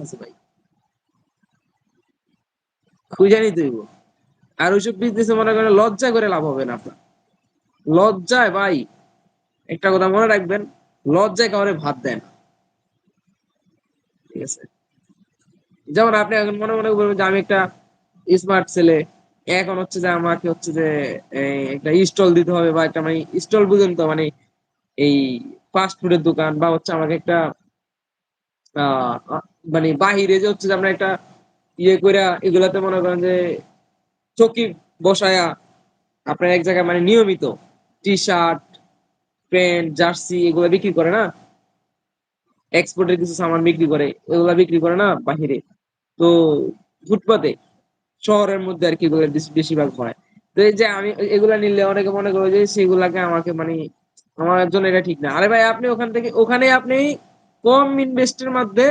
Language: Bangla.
আছে ভাই, খুঁজে নিতে হইব। আর ওইসব বিজনেসে মনে করেন লজ্জা করে লাভ হবে না আপনার। লজ্জায় ভাই, একটা কথা মনে রাখবেন, লজ্জায় কাউরে ভাত দেন। ঠিক আছে, যেমন আপনি এখন মনে মনে করবেন যে আমি একটা স্মার্ট ছেলে, এখন হচ্ছে যে আমাকে হচ্ছে যে একটা স্টল দিতে হবে, বা একটা মানে স্টল বুঝেন তো, মানে এই ফাস্ট ফুডের দোকান, বা হচ্ছে আমাকে একটা মানে বাহিরে যে হচ্ছে যে আমরা একটা ইয়ে করে এগুলাতে মনে করেন যে চকি বসায়া আপনার এক জায়গায় মানে নিয়মিত টি শার্ট, প্যান্ট, জার্সি এগুলো বিক্রি করে না, এক্সপোর্টের কিছু সামান বিক্রি করে, এগুলা বিক্রি করে না বাহিরে, তো ফুটপাতে শহরের মধ্যে আর কি এগুলো বেশিরভাগ হয়। তো এই যে আমি এগুলা নিলে অনেকে মনে করে যে সেগুলাকে আমাকে মানে আমার জন্য এটা ঠিক না। আরে ভাই, আপনি ওখান থেকে ওখানে আপনি কম ইনভেস্টের মধ্যে